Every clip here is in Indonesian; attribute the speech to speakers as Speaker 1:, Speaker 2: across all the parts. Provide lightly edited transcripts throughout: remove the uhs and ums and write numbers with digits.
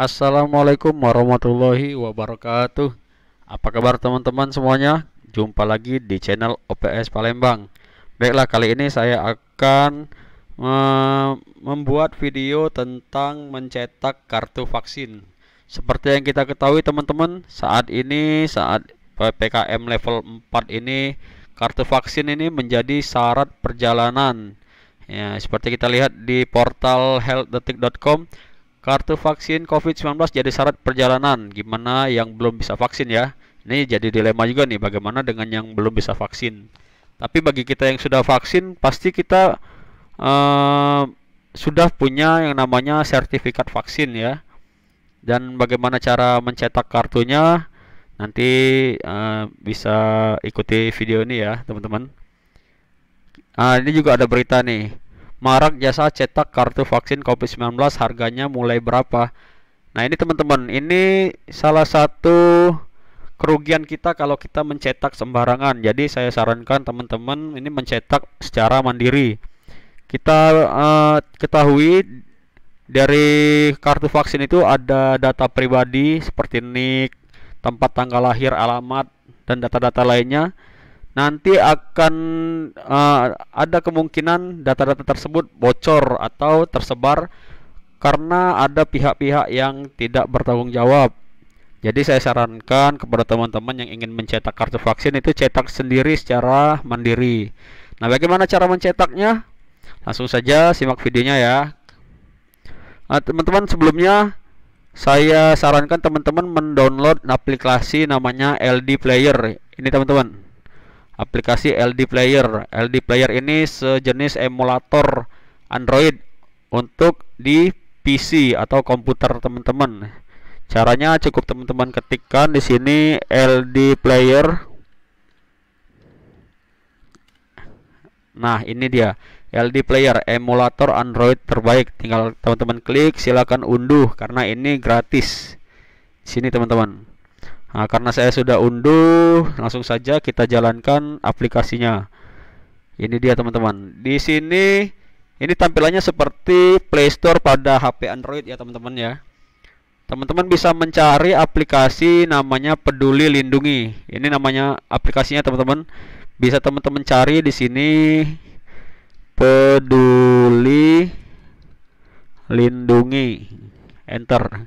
Speaker 1: Assalamualaikum warahmatullahi wabarakatuh. Apa kabar teman-teman semuanya? Jumpa lagi di channel OPS Palembang. Baiklah, kali ini saya akan membuat video tentang mencetak kartu vaksin. Seperti yang kita ketahui teman-teman, saat PPKM level 4 ini, kartu vaksin ini menjadi syarat perjalanan. Ya, seperti kita lihat di portal healthdetik.com, kartu vaksin COVID-19 jadi syarat perjalanan. Gimana yang belum bisa vaksin ya? Ini jadi dilema juga nih, bagaimana dengan yang belum bisa vaksin. Tapi bagi kita yang sudah vaksin, pasti kita eh, sudah punya yang namanya sertifikat vaksin ya. Dan bagaimana cara mencetak kartunya? Nanti bisa ikuti video ini ya, teman-teman. Ini juga ada berita nih. Marak jasa cetak kartu vaksin COVID-19, harganya mulai berapa? Nah, ini teman-teman, ini salah satu kerugian kita kalau kita mencetak sembarangan. Jadi saya sarankan teman-teman ini mencetak secara mandiri. Kita ketahui dari kartu vaksin itu ada data pribadi seperti NIK, tempat tanggal lahir, alamat, dan data-data lainnya. Nanti akan ada kemungkinan data-data tersebut bocor atau tersebar karena ada pihak-pihak yang tidak bertanggung jawab. Jadi saya sarankan kepada teman-teman yang ingin mencetak kartu vaksin itu cetak sendiri secara mandiri. Nah, bagaimana cara mencetaknya? Langsung saja simak videonya ya. Teman-teman, sebelumnya saya sarankan teman-teman mendownload aplikasi namanya LD Player. Ini teman-teman, aplikasi LD Player. LD Player ini sejenis emulator Android untuk di PC atau komputer teman-teman. Caranya cukup teman-teman ketikkan di sini LD Player. Nah, ini dia LD Player, emulator Android terbaik. Tinggal teman-teman klik, silakan unduh karena ini gratis. Di sini teman-teman. Nah, karena saya sudah unduh, langsung saja kita jalankan aplikasinya. Ini dia teman-teman. Di sini ini tampilannya seperti Play Store pada HP Android ya teman-teman ya. Teman-teman bisa mencari aplikasi namanya Peduli Lindungi. Ini namanya aplikasinya teman-teman. Bisa teman-teman cari di sini Peduli Lindungi. Enter.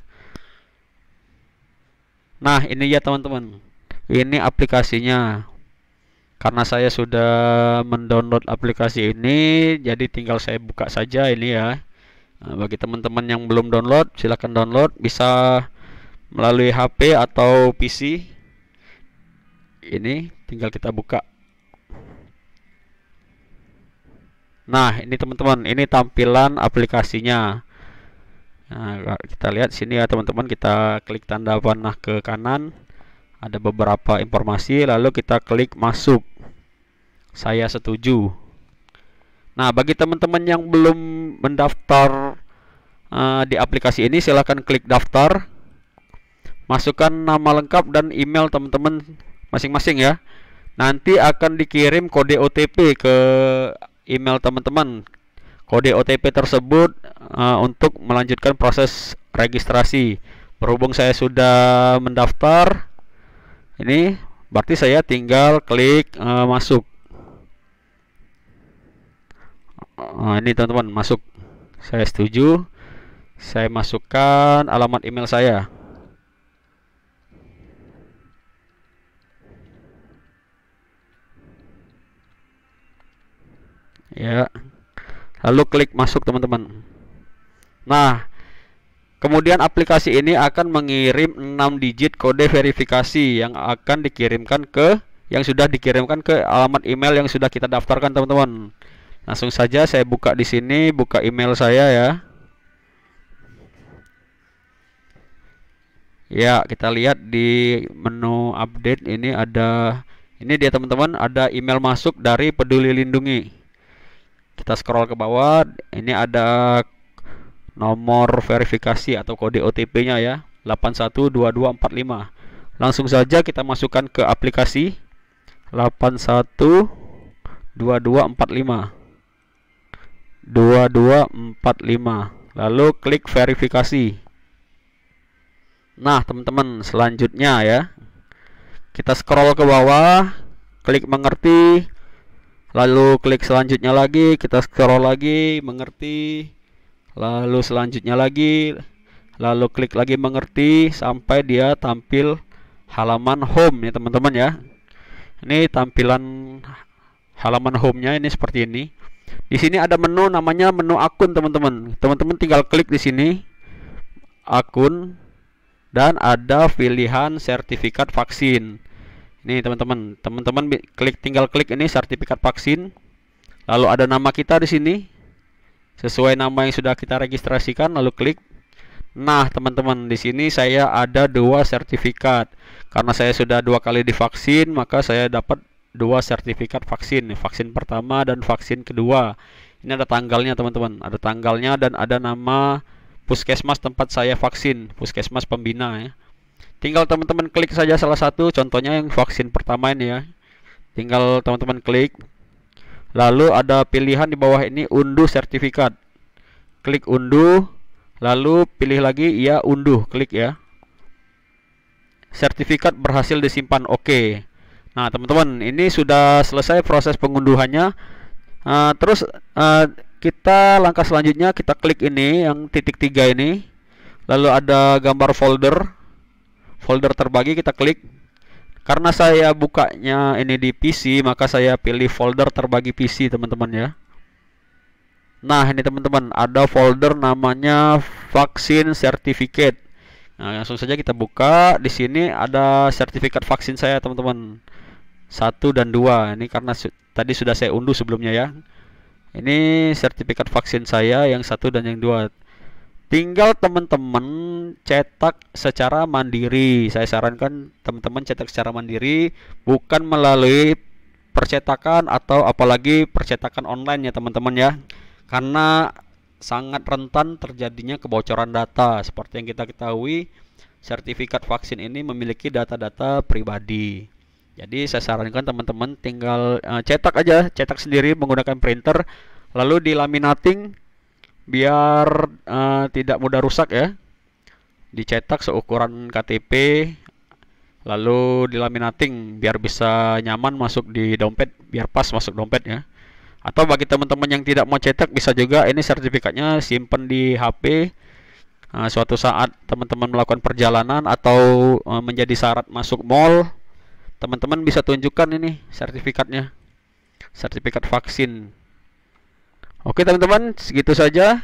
Speaker 1: Nah, ini ya teman-teman. Ini aplikasinya. Karena saya sudah mendownload aplikasi ini, jadi tinggal saya buka saja ini ya. Nah, bagi teman-teman yang belum download, silahkan download. Bisa melalui HP atau PC. Ini tinggal kita buka. Nah, ini teman-teman, ini tampilan aplikasinya. Nah, kita lihat sini ya teman-teman, kita klik tanda panah ke kanan. Ada beberapa informasi, lalu kita klik masuk. Saya setuju. Nah, bagi teman-teman yang belum mendaftar di aplikasi ini, silahkan klik daftar. Masukkan nama lengkap dan email teman-teman masing-masing ya. Nanti akan dikirim kode OTP ke email teman-teman. Kode OTP tersebut untuk melanjutkan proses registrasi. Berhubung saya sudah mendaftar, ini berarti saya tinggal klik masuk. Ini teman-teman, masuk. Saya setuju. Saya masukkan alamat email saya. Ya. Lalu klik masuk teman-teman. Nah, kemudian aplikasi ini akan mengirim 6 digit kode verifikasi yang akan dikirimkan ke sudah dikirimkan ke alamat email yang sudah kita daftarkan teman-teman. Langsung saja saya buka di sini, buka email saya ya. Ya, kita lihat di menu update ini ini dia teman-teman, ada email masuk dari Peduli Lindungi. Kita scroll ke bawah, ini ada nomor verifikasi atau kode OTP-nya ya, 812245. Langsung saja kita masukkan ke aplikasi 812245. 2245. Lalu klik verifikasi. Nah, teman-teman, selanjutnya ya, kita scroll ke bawah, klik mengerti, lalu klik selanjutnya lagi, kita scroll lagi, mengerti, lalu selanjutnya lagi, lalu klik lagi mengerti sampai dia tampil halaman home ya teman-teman ya. Ini tampilan halaman home-nya ini seperti ini. Di sini ada menu namanya menu akun teman-teman. Teman-teman tinggal klik di sini akun dan ada pilihan sertifikat vaksin. Ini teman-teman, tinggal klik ini sertifikat vaksin. Lalu ada nama kita di sini sesuai nama yang sudah kita registrasikan, lalu klik. Nah, teman-teman, di sini saya ada 2 sertifikat. Karena saya sudah 2 kali divaksin, maka saya dapat 2 sertifikat vaksin. Vaksin pertama dan vaksin kedua. Ini ada tanggalnya, teman-teman. Ada tanggalnya dan ada nama puskesmas tempat saya vaksin, puskesmas pembina ya. Tinggal teman-teman klik saja salah satu, contohnya yang vaksin pertama ini ya. Tinggal teman-teman klik. Lalu ada pilihan di bawah ini unduh sertifikat. Klik unduh, lalu pilih lagi ya unduh, klik ya. Sertifikat berhasil disimpan, oke. Nah, teman-teman, ini sudah selesai proses pengunduhannya. Terus kita langkah selanjutnya kita klik ini yang titik 3 ini. Lalu ada gambar folder terbagi, kita klik. Karena saya bukanya ini di PC, maka saya pilih folder terbagi PC, teman-teman ya. Nah, ini teman-teman, ada folder namanya vaksin certificate. Nah, langsung saja kita buka. Di sini ada sertifikat vaksin saya, teman-teman. 1 dan 2. Ini karena tadi sudah saya unduh sebelumnya ya. Ini sertifikat vaksin saya yang 1 dan yang 2. Tinggal teman-teman cetak secara mandiri. Saya sarankan teman-teman cetak secara mandiri, bukan melalui percetakan atau apalagi percetakan online ya teman-teman ya. Karena sangat rentan terjadinya kebocoran data. Seperti yang kita ketahui, sertifikat vaksin ini memiliki data-data pribadi. Jadi saya sarankan teman-teman tinggal cetak aja, cetak sendiri menggunakan printer, lalu dilaminating biar tidak mudah rusak ya. Dicetak seukuran KTP, lalu dilaminating biar bisa nyaman masuk di dompet, biar pas masuk dompet ya. Atau bagi teman-teman yang tidak mau cetak, bisa juga ini sertifikatnya simpan di HP. Suatu saat teman-teman melakukan perjalanan atau menjadi syarat masuk mall, teman-teman bisa tunjukkan ini sertifikatnya, sertifikat vaksin. Oke teman-teman, segitu saja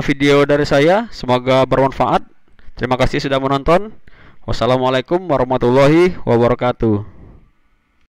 Speaker 1: video dari saya. Semoga bermanfaat. Terima kasih sudah menonton. Wassalamualaikum warahmatullahi wabarakatuh.